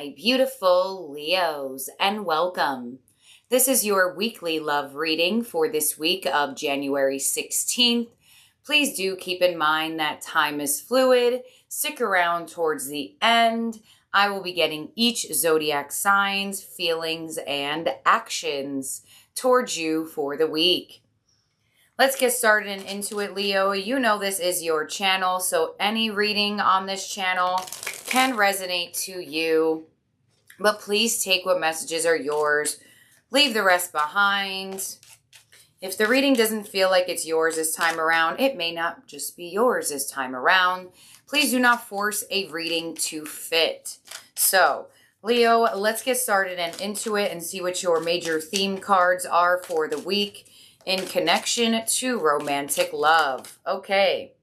My beautiful Leos, and welcome. This is your weekly love reading for this week of January 16th. Please do keep in mind that time is fluid. Stick around towards the end. I will be getting each zodiac signs, feelings, and actions towards you for the week. Let's get started and into it, Leo. You know this is your channel, so any reading on this channel can resonate to you. But please take what messages are yours. Leave the rest behind. If the reading doesn't feel like it's yours this time around, it may not just be yours this time around. Please do not force a reading to fit. So, Leo, let's get started and into it and see what your major theme cards are for the week in connection to romantic love. Okay,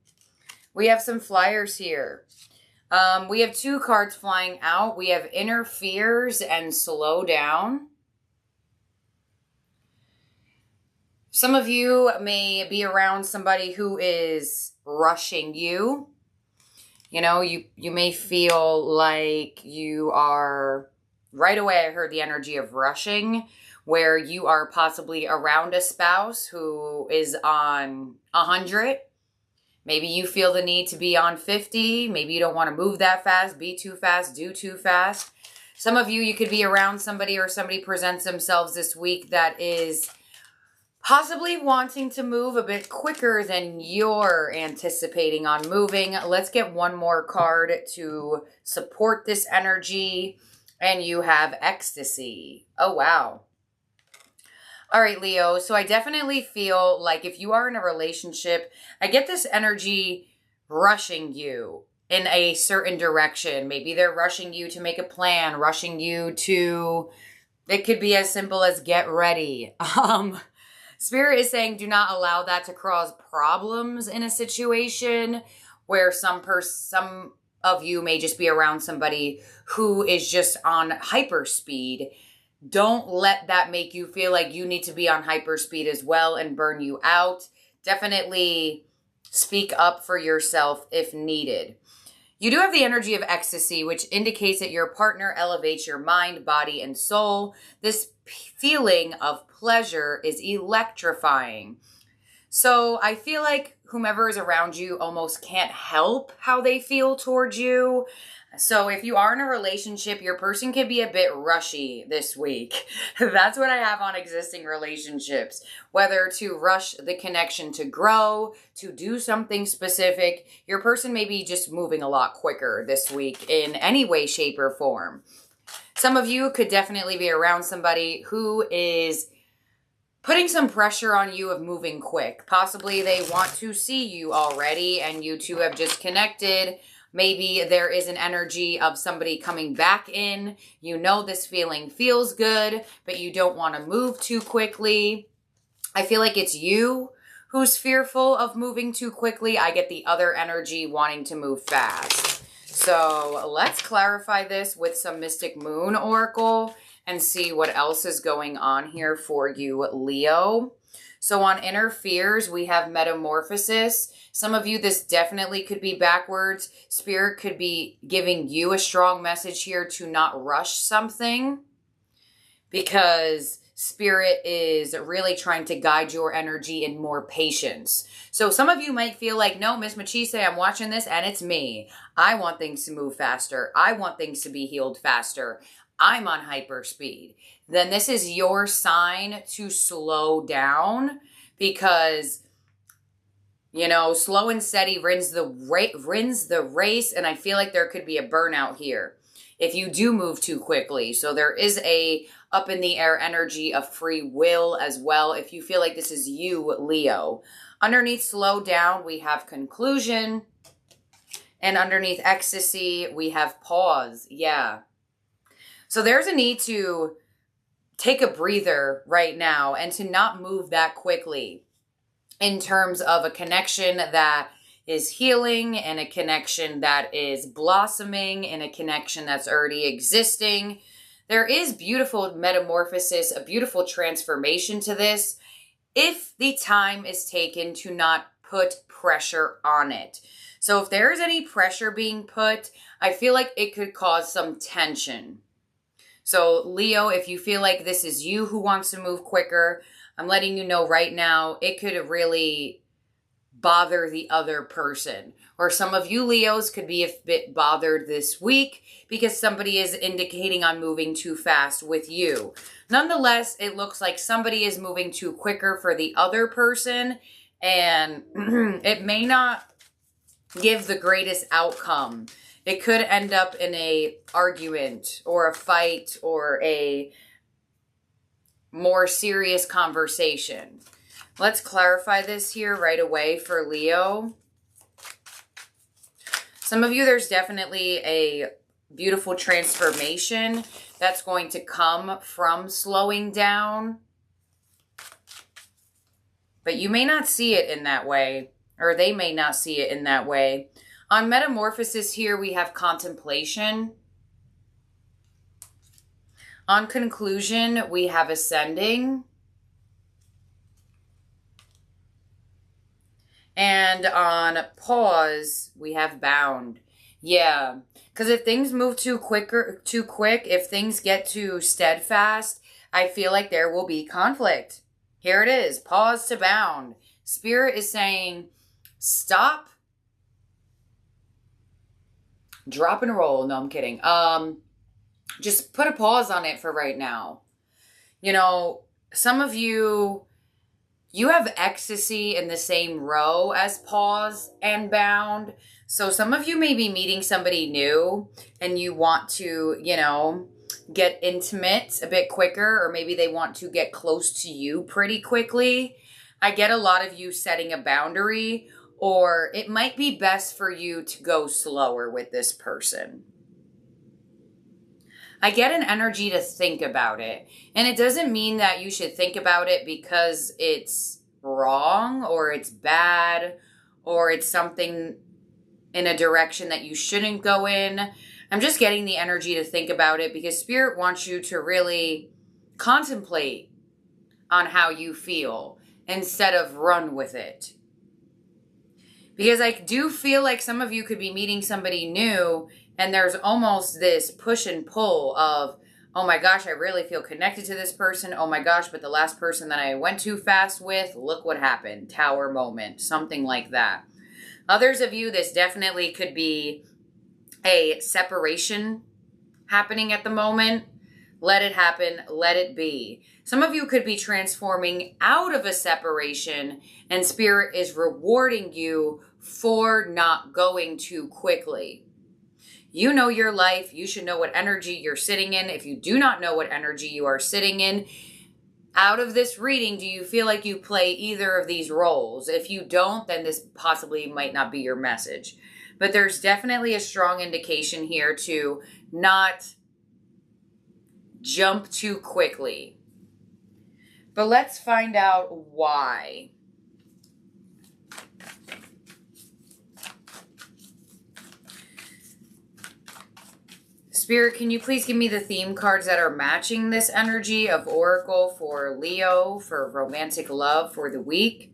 we have some flyers here. We have two cards flying out. We have interferes and slow down. Some of you may be around somebody who is rushing you. You know, you may feel like you are, right away I heard the energy of rushing, where you are possibly around a spouse who is on 100. Maybe you feel the need to be on 50. Maybe you don't want to move that fast, be too fast, do too fast. Some of you could be around somebody or somebody presents themselves this week that is possibly wanting to move a bit quicker than you're anticipating on moving. Let's get one more card to support this energy. And you have ecstasy. Oh, wow. All right, Leo, so I definitely feel like if you are in a relationship, I get this energy rushing you in a certain direction. Maybe they're rushing you to make a plan, rushing you to, it could be as simple as get ready. Spirit is saying do not allow that to cause problems in a situation where some of you may just be around somebody who is just on hyperspeed. Don't let that make you feel like you need to be on hyperspeed as well and burn you out. Definitely speak up for yourself if needed. You do have the energy of ecstasy, which indicates that your partner elevates your mind, body, and soul. This feeling of pleasure is electrifying. So I feel like whomever is around you almost can't help how they feel towards you. So if you are in a relationship, your person can be a bit rushy this week. That's what I have on existing relationships. Whether to rush the connection to grow, to do something specific, your person may be just moving a lot quicker this week in any way, shape, or form. Some of you could definitely be around somebody who is putting some pressure on you of moving quick. Possibly they want to see you already and you two have just connected. Maybe there is an energy of somebody coming back in. You know this feeling feels good, but you don't want to move too quickly. I feel like it's you who's fearful of moving too quickly. I get the other energy wanting to move fast. So let's clarify this with some Mystic Moon Oracle and see what else is going on here for you, Leo. So on interferes, we have metamorphosis. Some of you, this definitely could be backwards. Spirit could be giving you a strong message here to not rush something because Spirit is really trying to guide your energy in more patience. So some of you might feel like, no, Miss Machiste, I'm watching this and it's me. I want things to move faster. I want things to be healed faster. I'm on hyperspeed. Then this is your sign to slow down because, you know, slow and steady wins the race, and I feel like there could be a burnout here if you do move too quickly. So there is a up in the air energy of free will as well if you feel like this is you, Leo. Underneath slow down, we have conclusion, and underneath ecstasy, we have pause. Yeah. So there's a need to take a breather right now and to not move that quickly in terms of a connection that is healing and a connection that is blossoming and a connection that's already existing. There is beautiful metamorphosis, a beautiful transformation to this if the time is taken to not put pressure on it. So if there is any pressure being put, I feel like it could cause some tension. So Leo, if you feel like this is you who wants to move quicker, I'm letting you know right now, it could really bother the other person. Or some of you Leos could be a bit bothered this week because somebody is indicating on moving too fast with you. Nonetheless, it looks like somebody is moving too quicker for the other person, and it may not give the greatest outcome. It could end up in a argument or a fight or a more serious conversation. Let's clarify this here right away for Leo. Some of you, there's definitely a beautiful transformation that's going to come from slowing down. But you may not see it in that way, or they may not see it in that way. On Metamorphosis here, we have contemplation. On Conclusion, we have ascending. And on Pause, we have bound. Yeah, because if things move too quick, if things get too steadfast, I feel like there will be conflict. Here it is, pause to bound. Spirit is saying, stop. Drop and roll. No, I'm kidding. Just put a pause on it for right now. You know, some of you have ecstasy in the same row as pause and bound. So some of you may be meeting somebody new and you want to, you know, get intimate a bit quicker, or maybe they want to get close to you pretty quickly. I get a lot of you setting a boundary, or it might be best for you to go slower with this person. I get an energy to think about it. And it doesn't mean that you should think about it because it's wrong or it's bad or it's something in a direction that you shouldn't go in. I'm just getting the energy to think about it because Spirit wants you to really contemplate on how you feel instead of run with it. Because I do feel like some of you could be meeting somebody new and there's almost this push and pull of, oh my gosh, I really feel connected to this person. Oh my gosh, but the last person that I went too fast with, look what happened. Tower moment, something like that. Others of you, this definitely could be a separation happening at the moment. Let it happen. Let it be. Some of you could be transforming out of a separation and Spirit is rewarding you for not going too quickly. You know your life. You should know what energy you're sitting in. If you do not know what energy you are sitting in, out of this reading, do you feel like you play either of these roles? If you don't, then this possibly might not be your message. But there's definitely a strong indication here to not jump too quickly. But let's find out why. Spirit, can you please give me the theme cards that are matching this energy of Oracle for Leo, for romantic love for the week?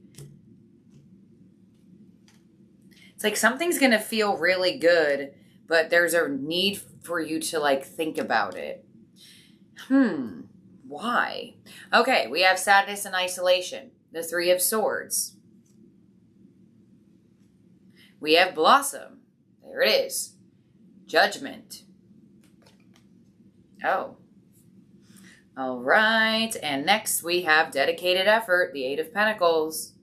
It's like something's going to feel really good, but there's a need for you to like think about it. Why? Okay, we have sadness and isolation. The Three of Swords. We have blossom. There it is. Judgment. Oh. All right. And next we have dedicated effort, the Eight of Pentacles.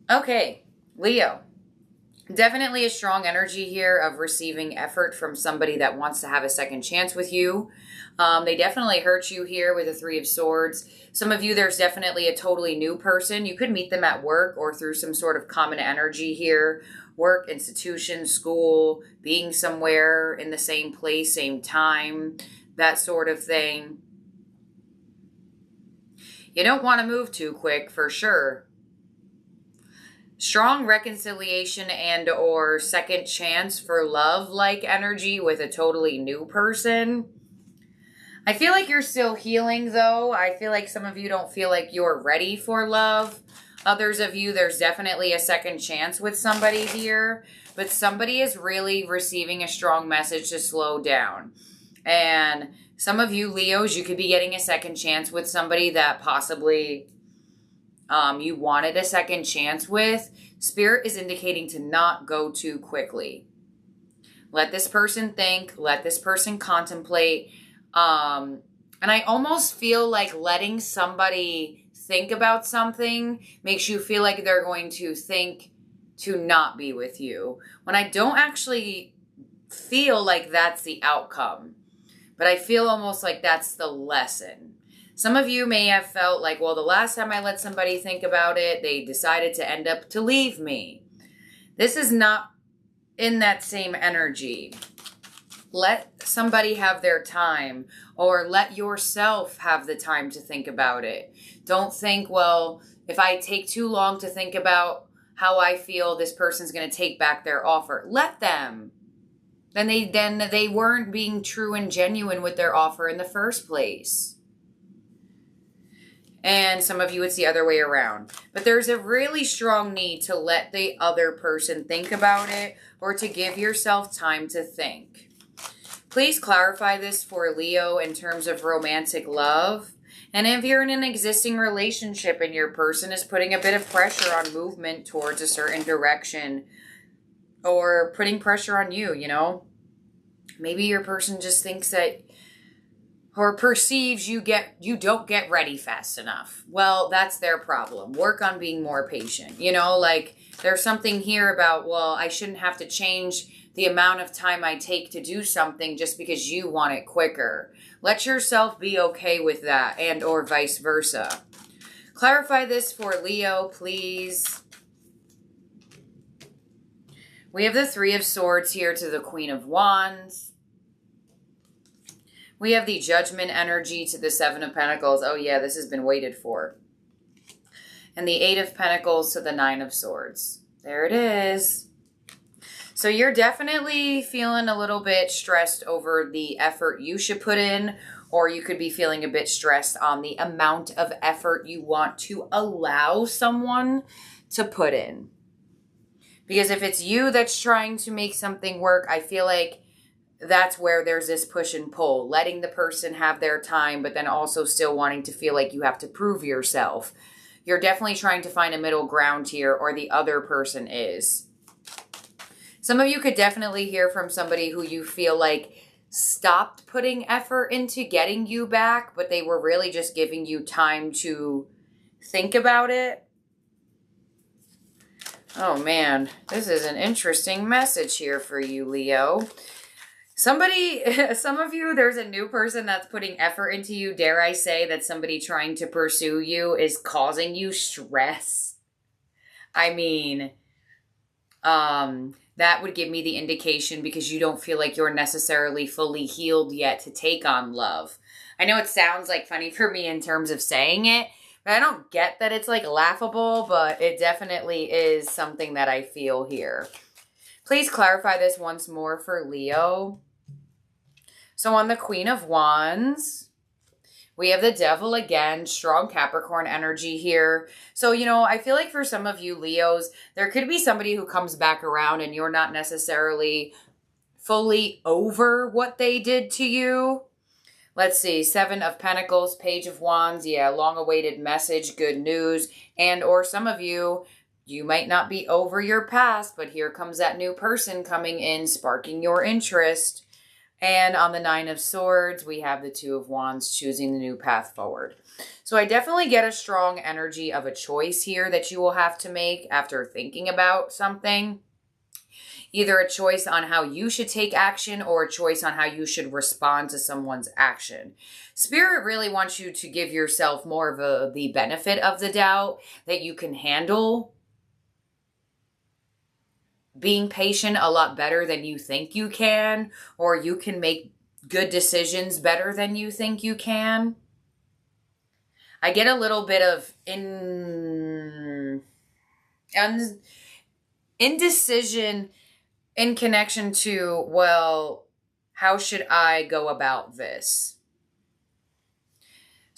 Okay, Leo. Definitely a strong energy here of receiving effort from somebody that wants to have a second chance with you. They definitely hurt you here with the Three of Swords. Some of you, there's definitely a totally new person. You could meet them at work or through some sort of common energy here. Work, institution, school, being somewhere in the same place, same time, that sort of thing. You don't want to move too quick for sure. Strong reconciliation and or second chance for love-like energy with a totally new person. I feel like you're still healing though. I feel like some of you don't feel like you're ready for love. Others of you, there's definitely a second chance with somebody here, but somebody is really receiving a strong message to slow down. And some of you Leos, you could be getting a second chance with somebody that possibly you wanted a second chance with. Spirit is indicating to not go too quickly. Let this person think. Let this person contemplate. And I almost feel like letting somebody think about something makes you feel like they're going to think to not be with you, when I don't actually feel like that's the outcome. But I feel almost like that's the lesson. Some of you may have felt like, well, the last time I let somebody think about it, they decided to end up to leave me. This is not in that same energy. Let somebody have their time, or let yourself have the time to think about it. Don't think, well, if I take too long to think about how I feel, this person's going to take back their offer. Let them. Then they weren't being true and genuine with their offer in the first place. And some of you, it's the other way around. But there's a really strong need to let the other person think about it, or to give yourself time to think. Please clarify this for Leo in terms of romantic love. And if you're in an existing relationship and your person is putting a bit of pressure on movement towards a certain direction, or putting pressure on you, you know, maybe your person just thinks that, or perceives you don't get ready fast enough. Well, that's their problem. Work on being more patient. You know, like there's something here about, well, I shouldn't have to change the amount of time I take to do something just because you want it quicker. Let yourself be okay with that, and or vice versa. Clarify this for Leo, please. We have the Three of Swords here to the Queen of Wands. We have the Judgment energy to the Seven of Pentacles. Oh yeah, this has been waited for. And the Eight of Pentacles to the Nine of Swords. There it is. So you're definitely feeling a little bit stressed over the effort you should put in, or you could be feeling a bit stressed on the amount of effort you want to allow someone to put in. Because if it's you that's trying to make something work, I feel like that's where there's this push and pull. Letting the person have their time, but then also still wanting to feel like you have to prove yourself. You're definitely trying to find a middle ground here, or the other person is. Some of you could definitely hear from somebody who you feel like stopped putting effort into getting you back, but they were really just giving you time to think about it. Oh man, this is an interesting message here for you, Leo. Some of you, there's a new person that's putting effort into you. Dare I say that somebody trying to pursue you is causing you stress? I mean, that would give me the indication, because you don't feel like you're necessarily fully healed yet to take on love. I know it sounds like funny for me in terms of saying it, but I don't get that it's like laughable, but it definitely is something that I feel here. Please clarify this once more for Leo. So on the Queen of Wands, we have the Devil again, strong Capricorn energy here. So, you know, I feel like for some of you Leos, there could be somebody who comes back around and you're not necessarily fully over what they did to you. Let's see, Seven of Pentacles, Page of Wands. Yeah, long-awaited message, good news. And or some of you, you might not be over your past, but here comes that new person coming in, sparking your interest. And on the Nine of Swords, we have the Two of Wands, choosing the new path forward. So I definitely get a strong energy of a choice here that you will have to make after thinking about something. Either a choice on how you should take action, or a choice on how you should respond to someone's action. Spirit really wants you to give yourself more of the benefit of the doubt, that you can handle being patient a lot better than you think you can, or you can make good decisions better than you think you can. I get a little bit of indecision in connection to, well, how should I go about this?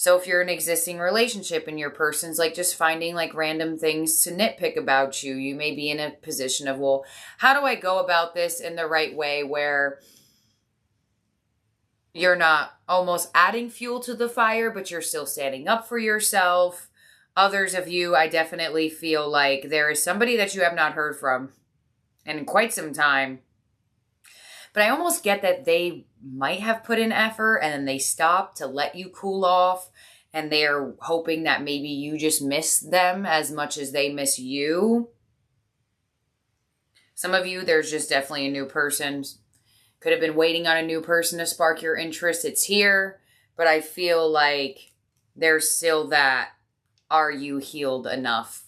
So if you're in an existing relationship and your person's like just finding like random things to nitpick about you, you may be in a position of, well, how do I go about this in the right way where you're not almost adding fuel to the fire, but you're still standing up for yourself. Others of you, I definitely feel like there is somebody that you have not heard from in quite some time. But I almost get that they might have put in effort and then they stopped to let you cool off. And they're hoping that maybe you just miss them as much as they miss you. Some of you, there's just definitely a new person. Could have been waiting on a new person to spark your interest. It's here. But I feel like there's still that, are you healed enough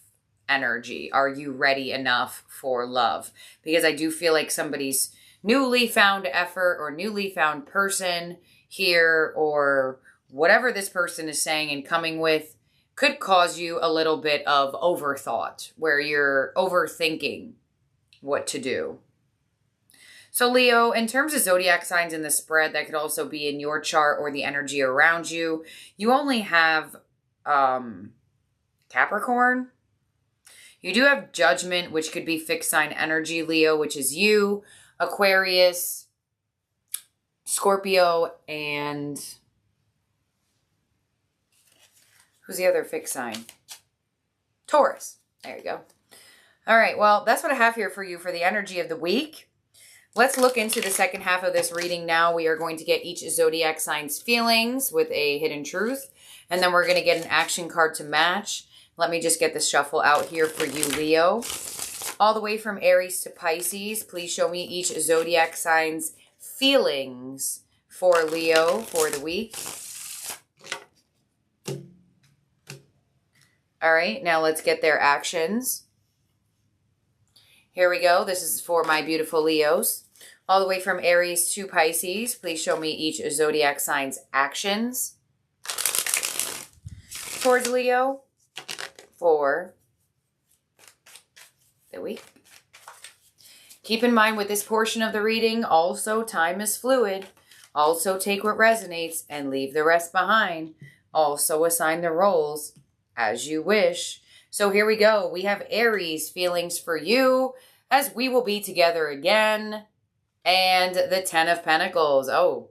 energy? Are you ready enough for love? Because I do feel like somebody's newly found effort or newly found person here, or whatever this person is saying and coming with, could cause you a little bit of overthought where you're overthinking what to do. So Leo, in terms of zodiac signs in the spread, that could also be in your chart or the energy around you. You only have Capricorn. You do have Judgment, which could be fixed sign energy, Leo, which is you, Aquarius, Scorpio, and who's the other fixed sign? Taurus. There you go. All right, well, that's what I have here for you for the energy of the week. Let's look into the second half of this reading now. We are going to get each zodiac sign's feelings with a hidden truth, and then we're going to get an action card to match. Let me just get the shuffle out here for you, Leo. All the way from Aries to Pisces, please show me each zodiac sign's feelings for Leo for the week. All right, now let's get their actions. Here we go. This is for my beautiful Leos. All the way from Aries to Pisces, please show me each zodiac sign's actions towards Leo for the week. Keep in mind with this portion of the reading, also time is fluid. Also take what resonates and leave the rest behind. Also assign the roles as you wish. So here we go. We have Aries feelings for you as we will be together again. And the 10 of Pentacles. Oh,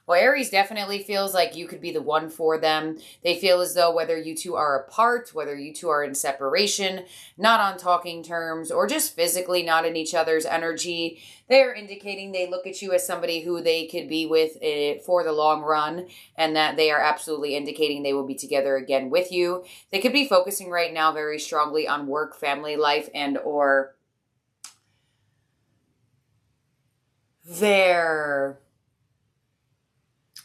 well, Aries definitely feels like you could be the one for them. They feel as though whether you two are apart, whether you two are in separation, not on talking terms, or just physically not in each other's energy, they are indicating they look at you as somebody who they could be with for the long run, and that they are absolutely indicating they will be together again with you. They could be focusing right now very strongly on work, family life, and or their...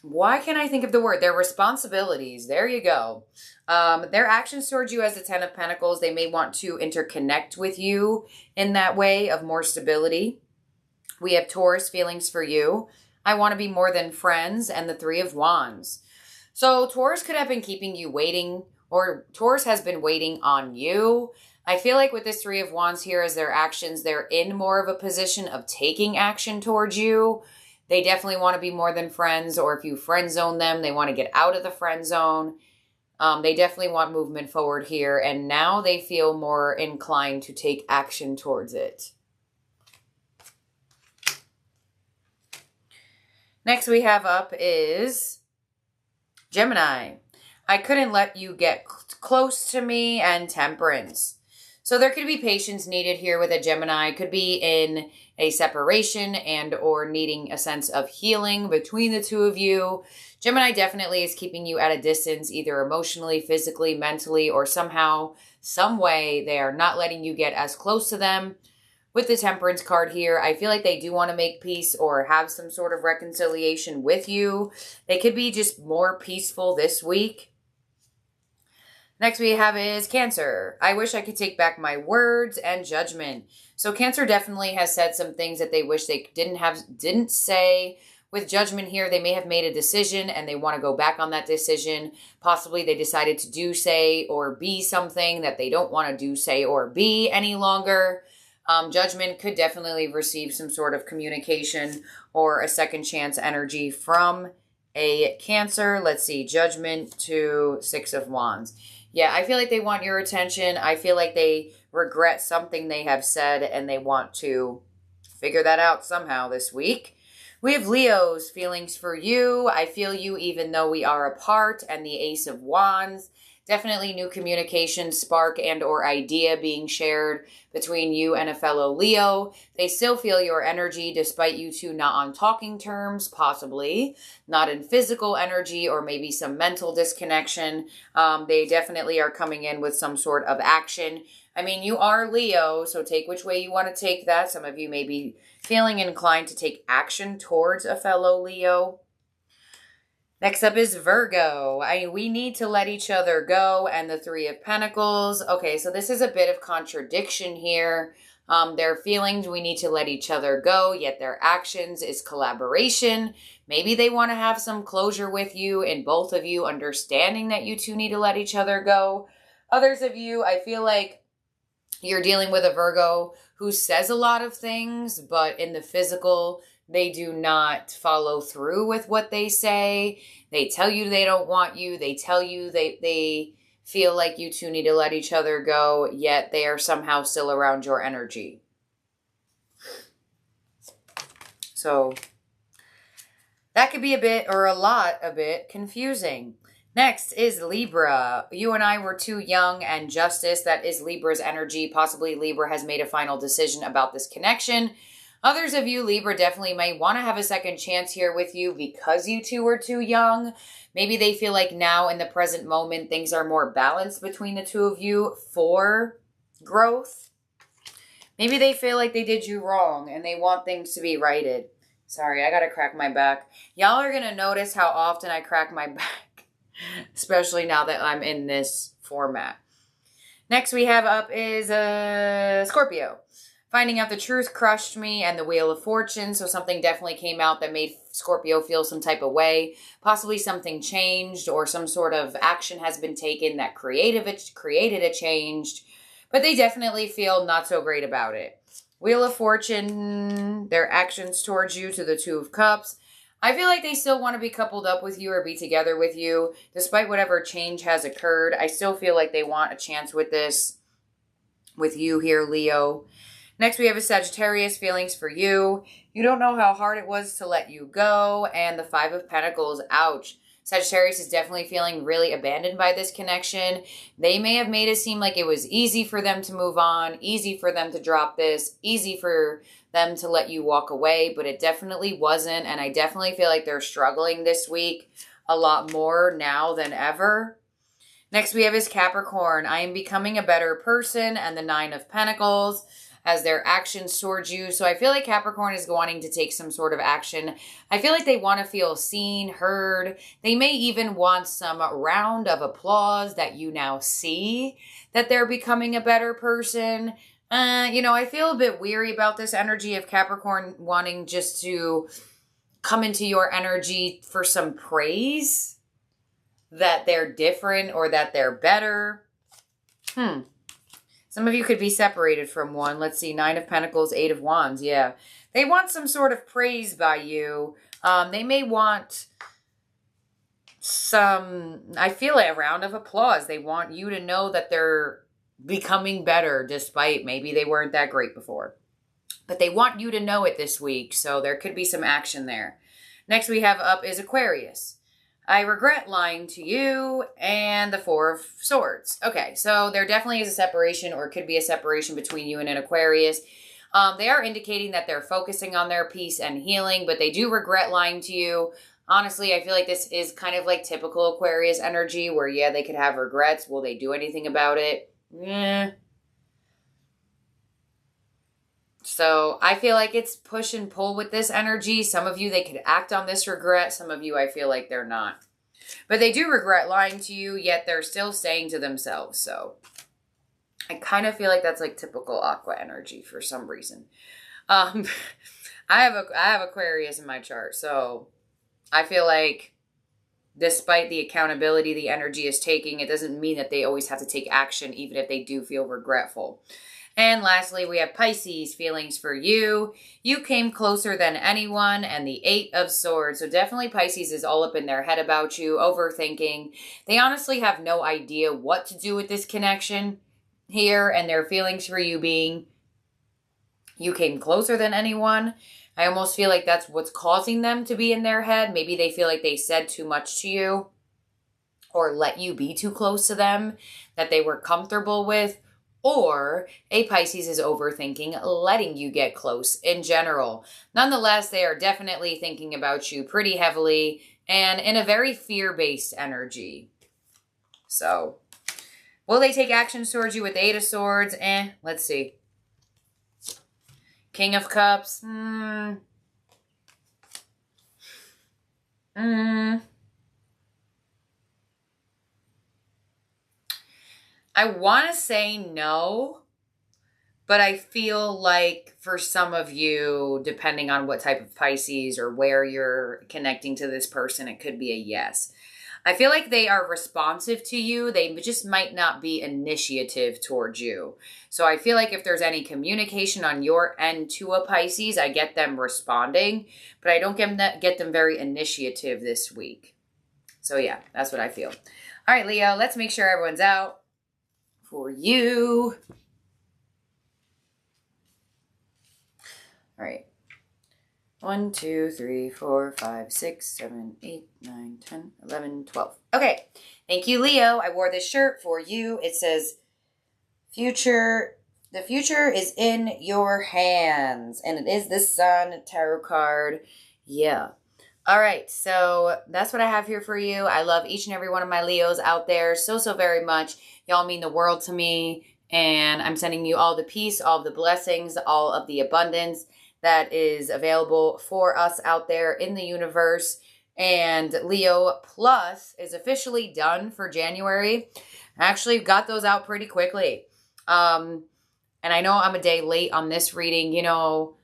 why can't I think of the word? Their responsibilities. There you go. Their actions towards you as the 10 of Pentacles, they may want to interconnect with you in that way of more stability. We have Taurus feelings for you. I want to be more than friends, and the 3 of Wands. So Taurus could have been keeping you waiting, or Taurus has been waiting on you. I feel like with this 3 of Wands here as their actions, they're in more of a position of taking action towards you. They definitely want to be more than friends, or if you friend zone them, they want to get out of the friend zone. They definitely want movement forward here, and now they feel more inclined to take action towards it. Next we have up is Gemini. I couldn't let you get close to me, and Temperance. So there could be patience needed here with a Gemini. Could be in a separation and or needing a sense of healing between the two of you. Gemini definitely is keeping you at a distance, either emotionally, physically, mentally, or somehow, some way they are not letting you get as close to them. With the Temperance card here, I feel like they do want to make peace or have some sort of reconciliation with you. They could be just more peaceful this week. Next we have is Cancer. I wish I could take back my words, and Judgment. So Cancer definitely has said some things that they wish they didn't say. With Judgment here, they may have made a decision and they want to go back on that decision. Possibly they decided to do, say, or be something that they don't want to do, say, or be any longer. Judgment could definitely receive some sort of communication or a second chance energy from a Cancer. Let's see, Judgment to Six of Wands. Yeah, I feel like they want your attention. I feel like they regret something they have said and they want to figure that out somehow this week. We have Leo's feelings for you. I feel you even though we are apart, and the Ace of Wands. Definitely new communication, spark, and or idea being shared between you and a fellow Leo. They still feel your energy despite you two not on talking terms, possibly. Not in physical energy or maybe some mental disconnection. They definitely are coming in with some sort of action. I mean, you are Leo, so take which way you want to take that. Some of you may be feeling inclined to take action towards a fellow Leo. Next up is Virgo. We need to let each other go, and the Three of Pentacles. Okay, so this is a bit of contradiction here. Their feelings, we need to let each other go, yet their actions is collaboration. Maybe they want to have some closure with you, and both of you understanding that you two need to let each other go. Others of you, I feel like you're dealing with a Virgo who says a lot of things, but in the physical, they do not follow through with what they say. They tell you they don't want you. They tell you they feel like you two need to let each other go, yet they are somehow still around your energy. So that could be a bit, or a bit confusing. Next is Libra. You and I were too young, and Justice, that is Libra's energy. Possibly Libra has made a final decision about this connection. Others of you, Libra, definitely might want to have a second chance here with you because you two were too young. Maybe they feel like now in the present moment, things are more balanced between the two of you for growth. Maybe they feel like they did you wrong and they want things to be righted. Sorry, I got to crack my back. Y'all are going to notice how often I crack my back, especially now that I'm in this format. Next we have up is Scorpio. Finding out the truth crushed me, and the Wheel of Fortune. So something definitely came out that made Scorpio feel some type of way. Possibly something changed or some sort of action has been taken that created a change. But they definitely feel not so great about it. Wheel of Fortune, their actions towards you to the Two of Cups. I feel like they still want to be coupled up with you or be together with you. Despite whatever change has occurred, I still feel like they want a chance with this, with you here, Leo. Next, we have a Sagittarius, feelings for you. You don't know how hard it was to let you go. And the Five of Pentacles, ouch. Sagittarius is definitely feeling really abandoned by this connection. They may have made it seem like it was easy for them to move on, easy for them to drop this, easy for them to let you walk away, but it definitely wasn't. And I definitely feel like they're struggling this week a lot more now than ever. Next, we have is Capricorn. I am becoming a better person, and the Nine of Pentacles as their actions towards you. So I feel like Capricorn is wanting to take some sort of action. I feel like they want to feel seen, heard. They may even want some round of applause that you now see that they're becoming a better person. I feel a bit weary about this energy of Capricorn wanting just to come into your energy for some praise that they're different or that they're better. Some of you could be separated from one. Let's see, Nine of Pentacles, Eight of Wands. Yeah. They want some sort of praise by you. They may want I feel like a round of applause. They want you to know that they're becoming better despite maybe they weren't that great before. But they want you to know it this week, so there could be some action there. Next we have up is Aquarius. I regret lying to you, and the Four of Swords. Okay, so there definitely is a separation, or could be a separation between you and an Aquarius. They are indicating that they're focusing on their peace and healing, but they do regret lying to you. Honestly, I feel like this is kind of like typical Aquarius energy, where, yeah, they could have regrets. Will they do anything about it? So I feel like it's push and pull with this energy. Some of you, they could act on this regret. Some of you, I feel like they're not. But they do regret lying to you, yet they're still saying to themselves. So I kind of feel like that's like typical Aqua energy for some reason. I have Aquarius in my chart. So I feel like despite the accountability the energy is taking, it doesn't mean that they always have to take action, even if they do feel regretful. And lastly, we have Pisces, feelings for you. You came closer than anyone, and the 8 of Swords. So definitely Pisces is all up in their head about you, overthinking. They honestly have no idea what to do with this connection here, and their feelings for you being you came closer than anyone. I almost feel like that's what's causing them to be in their head. Maybe they feel like they said too much to you or let you be too close to them that they were comfortable with. Or a Pisces is overthinking letting you get close in general. Nonetheless, they are definitely thinking about you pretty heavily and in a very fear-based energy. So, will they take actions towards you with the 8 of Swords? Let's see. King of Cups. I want to say no, but I feel like for some of you, depending on what type of Pisces or where you're connecting to this person, it could be a yes. I feel like they are responsive to you. They just might not be initiative towards you. So I feel like if there's any communication on your end to a Pisces, I get them responding, but I don't get them very initiative this week. So yeah, that's what I feel. All right, Leo, let's make sure everyone's out for you. All right. 1, 2, 3, 4, 5, 6, 7, 8, 9, 10, 11, 12. Okay. Thank you, Leo. I wore this shirt for you. It says, the future is in your hands. And it is the Sun tarot card. Yeah. All right. So that's what I have here for you. I love each and every one of my Leos out there so, so very much. Y'all mean the world to me. And I'm sending you all the peace, all of the blessings, all of the abundance that is available for us out there in the universe. And Leo Plus is officially done for January. I actually got those out pretty quickly. And I know I'm a day late on this reading. You know,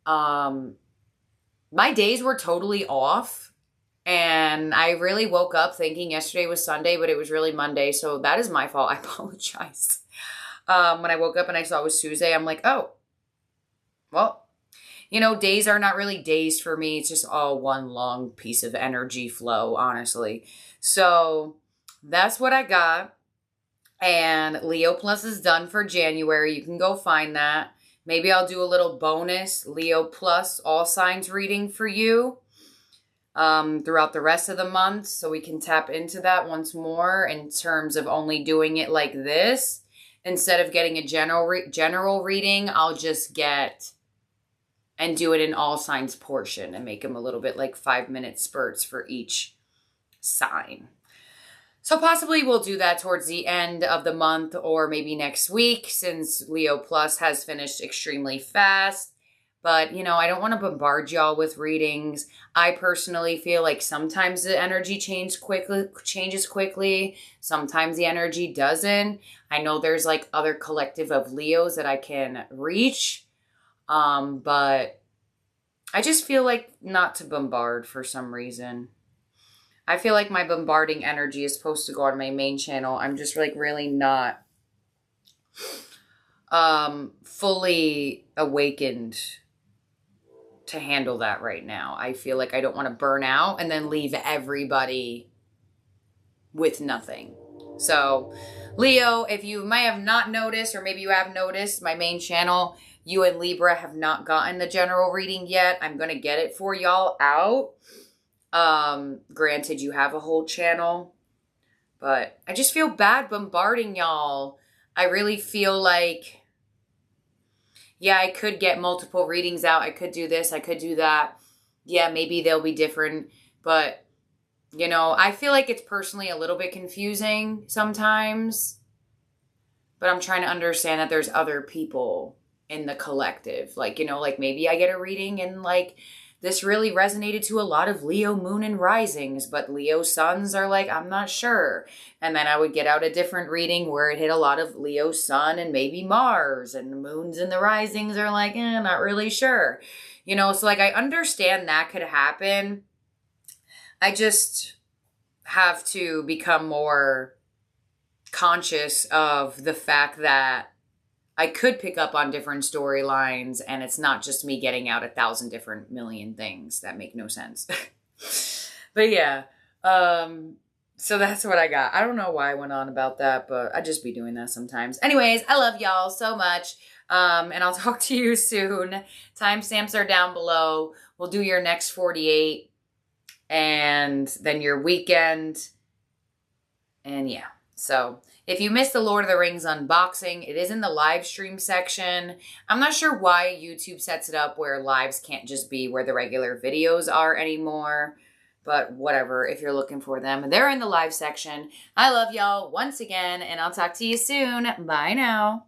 my days were totally off. And I really woke up thinking yesterday was Sunday, but it was really Monday. So that is my fault. I apologize. When I woke up and I saw it was Tuesday, I'm like, oh, well, you know, days are not really days for me. It's just all one long piece of energy flow, honestly. So that's what I got. And Leo Plus is done for January. You can go find that. Maybe I'll do a little bonus Leo Plus all signs reading for you throughout the rest of the month. So we can tap into that once more in terms of only doing it like this. Instead of getting a general reading, I'll just get and do it in all signs portion and make them a little bit like 5-minute spurts for each sign. So possibly we'll do that towards the end of the month or maybe next week since Leo Plus has finished extremely fast. But, you know, I don't want to bombard y'all with readings. I personally feel like sometimes the energy changes quickly. Sometimes the energy doesn't. I know there's like other collective of Leos that I can reach. But I just feel like not to bombard for some reason. I feel like my bombarding energy is supposed to go on my main channel. I'm just like really not fully awakened to handle that right now. I feel like I don't want to burn out and then leave everybody with nothing. So, Leo, if you may have not noticed, or maybe you have noticed, my main channel, you and Libra have not gotten the general reading yet. I'm going to get it for y'all out. Granted, you have a whole channel, but I just feel bad bombarding y'all. I really feel like, yeah, I could get multiple readings out. I could do this. I could do that. Yeah, maybe they'll be different, but you know, I feel like it's personally a little bit confusing sometimes, but I'm trying to understand that there's other people in the collective. Like, you know, like maybe I get a reading and like this really resonated to a lot of Leo moon and risings, but Leo suns are like, I'm not sure. And then I would get out a different reading where it hit a lot of Leo sun and maybe Mars, and the moons and the risings are like, not really sure. You know, so like I understand that could happen. I just have to become more conscious of the fact that I could pick up on different storylines, and it's not just me getting out 1,000 different million things that make no sense. But yeah, so that's what I got. I don't know why I went on about that, but I just be doing that sometimes. Anyways, I love y'all so much. And I'll talk to you soon. Timestamps are down below. We'll do your next 48 and then your weekend. And yeah, so if you missed the Lord of the Rings unboxing, it is in the live stream section. I'm not sure why YouTube sets it up where lives can't just be where the regular videos are anymore. But whatever, if you're looking for them, they're in the live section. I love y'all once again, and I'll talk to you soon. Bye now.